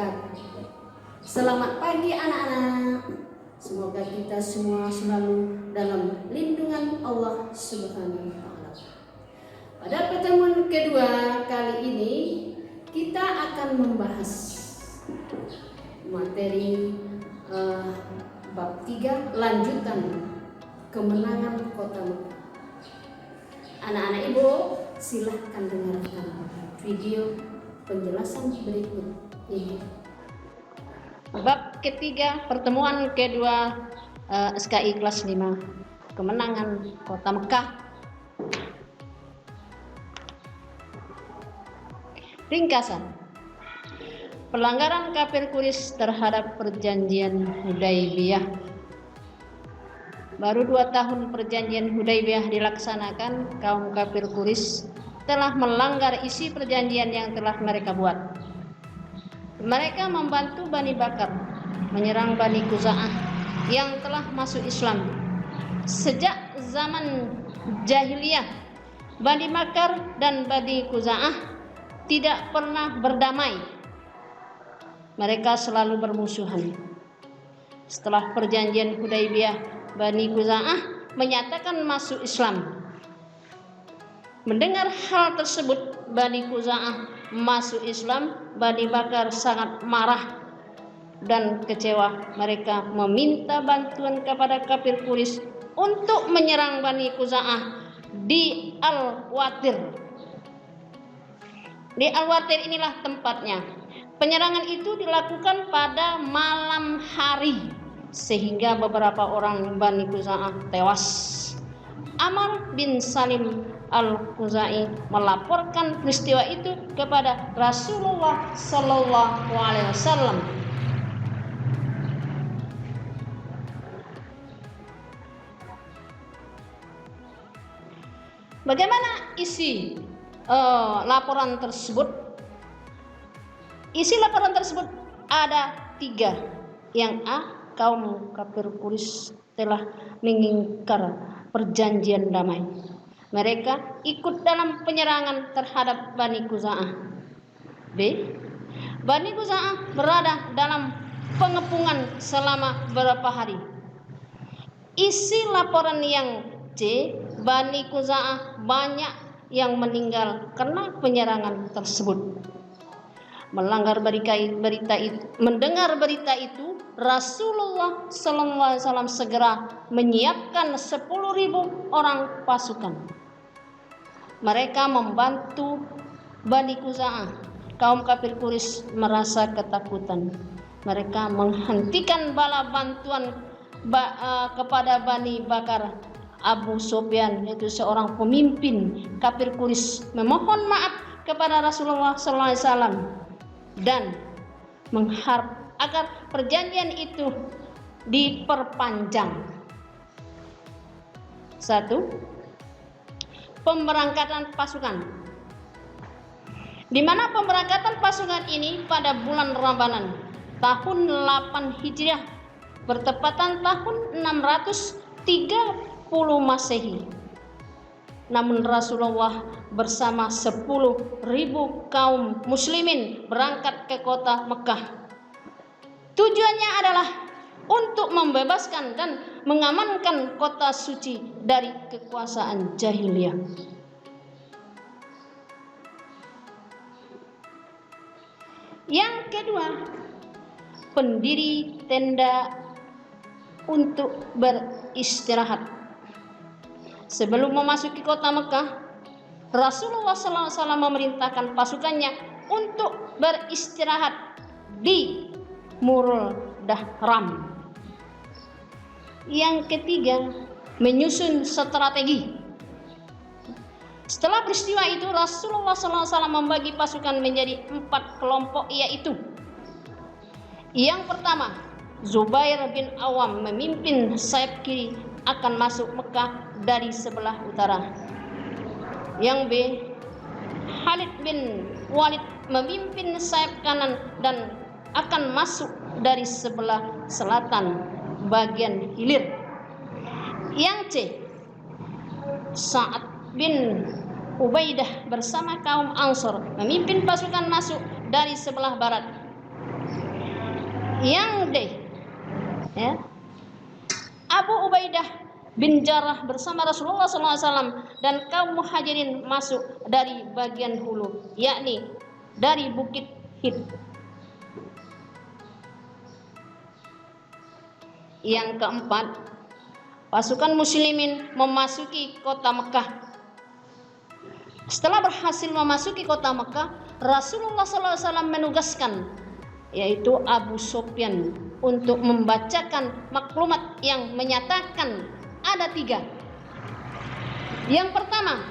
wabarakatuh. Selamat pagi anak-anak. Semoga kita semua selalu dalam lindungan Allah Subhanahu wa Ta'ala. Pada pertemuan kedua kali ini kita akan membahas materi bab 3 lanjutan kemenangan kota Mekah. Anak-anak ibu silahkan dengarkan video penjelasan berikut ini. Bab ketiga pertemuan kedua SKI kelas 5 kemenangan kota Mekah. Ringkasan: pelanggaran kafir Quraisy terhadap perjanjian Hudaybiyah. Baru 2 tahun perjanjian Hudaybiyah dilaksanakan, kaum kafir Quraisy telah melanggar isi perjanjian yang telah mereka buat. Mereka membantu Bani Bakar menyerang Bani Khuza'ah yang telah masuk Islam. Sejak zaman jahiliyah, Bani Bakar dan Bani Khuza'ah tidak pernah berdamai. Mereka selalu bermusuhan. Setelah perjanjian Hudaybiyah, Bani Khuza'ah menyatakan masuk Islam. Mendengar hal tersebut, Bani Khuza'ah masuk Islam, Bani Bakar sangat marah dan kecewa. Mereka meminta bantuan kepada kafir Quraisy untuk menyerang Bani Khuza'ah di Al-Watir. Di Al-Watir inilah tempatnya. Penyerangan itu dilakukan pada malam hari sehingga beberapa orang Bani Khuza'ah tewas. Amr bin Salim Al-Khuzai melaporkan peristiwa itu kepada Rasulullah Sallallahu Alaihi Wasallam. Bagaimana isi laporan tersebut? Isi laporan tersebut ada 3. Yang A, kaum kafir Quraisy telah mengingkar perjanjian damai. Mereka ikut dalam penyerangan terhadap Bani Khuza'ah. B, Bani Khuza'ah berada dalam pengepungan selama beberapa hari. Isi laporan yang C, Bani Khuza'ah banyak yang meninggal karena penyerangan tersebut. Mendengar berita itu, Rasulullah SAW segera menyiapkan 10.000 orang pasukan. Mereka membantu Bani Khuza'ah. Kaum kafir Quraisy merasa ketakutan. Mereka menghentikan bala bantuan kepada Bani Bakar. Abu Sufyan, yaitu seorang pemimpin kafir Quraisy, memohon maaf kepada Rasulullah SAW dan mengharap agar perjanjian itu diperpanjang. 1. Pemberangkatan pasukan. Di mana pemberangkatan pasukan ini pada bulan Ramadan tahun 8 Hijriah bertepatan tahun 630 Masehi. Namun Rasulullah bersama 10.000 kaum muslimin berangkat ke kota Mekah. Tujuannya adalah untuk membebaskan dan mengamankan kota suci dari kekuasaan jahiliyah. Yang kedua, pendiri tenda untuk beristirahat. Sebelum memasuki kota Mekah, Rasulullah SAW memerintahkan pasukannya untuk beristirahat di Murul Dahram. Yang ketiga, menyusun strategi. Setelah peristiwa itu, Rasulullah SAW membagi pasukan menjadi 4 kelompok, yaitu: yang pertama, Zubair bin Awam memimpin sayap kiri akan masuk Mekah dari sebelah utara. Yang B, Khalid bin Walid memimpin sayap kanan dan akan masuk dari sebelah selatan bagian hilir. Yang C, Sa'ad bin Ubaidah bersama kaum Ansor memimpin pasukan masuk dari sebelah barat. Yang D, ya, Abu Ubaidah bin Jarrah bersama Rasulullah SAW dan kaum muhajirin masuk dari bagian hulu, yakni dari Bukit Hid. Yang keempat, pasukan muslimin memasuki kota Mekah. Setelah berhasil memasuki kota Mekah, Rasulullah SAW menugaskan, yaitu Abu Sufyan, untuk membacakan maklumat yang menyatakan ada 3. Yang pertama,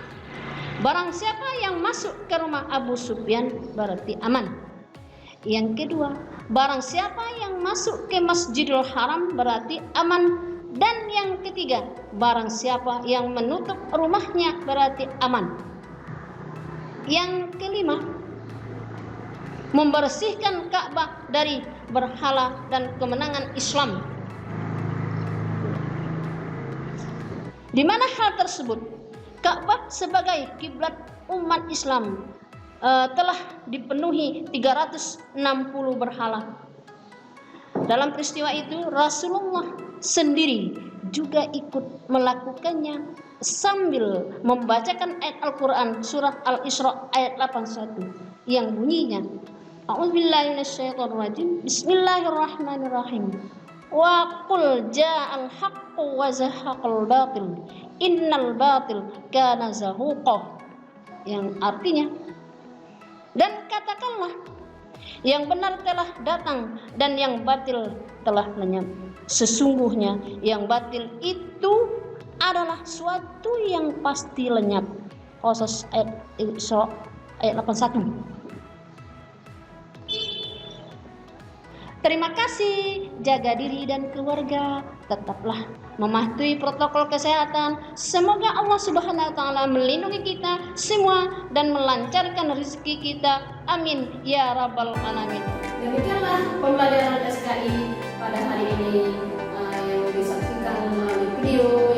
barang siapa yang masuk ke rumah Abu Sufyan berarti aman. Yang kedua, barang siapa yang masuk ke Masjidil Haram berarti aman. Dan yang ketiga, barang siapa yang menutup rumahnya berarti aman. Yang kelima, membersihkan Ka'bah dari berhala dan kemenangan Islam. Di mana hal tersebut? Ka'bah sebagai kiblat umat Islam telah dipenuhi 360 berhala. Dalam peristiwa itu Rasulullah sendiri juga ikut melakukannya sambil membacakan ayat Al-Quran surat Al-Isra ayat 81 yang bunyinya, A'udzubillahi minasyaitonirrajim, Bismillahirrahmanirrahim. Wa qul ja'al haqqu wa zahaqal batil innal batil kana zahuqa, yang artinya, dan katakanlah yang benar telah datang dan yang batil telah lenyap. Sesungguhnya yang batil itu adalah suatu yang pasti lenyap. Qasas ayat 81. Terima kasih, jaga diri dan keluarga, tetaplah mematuhi protokol kesehatan. Semoga Allah Subhanahu wa taala melindungi kita semua dan melancarkan rezeki kita. Amin ya rabbal alamin. Demikianlah pembelajaran SKI pada hari ini yang disaksikan melalui video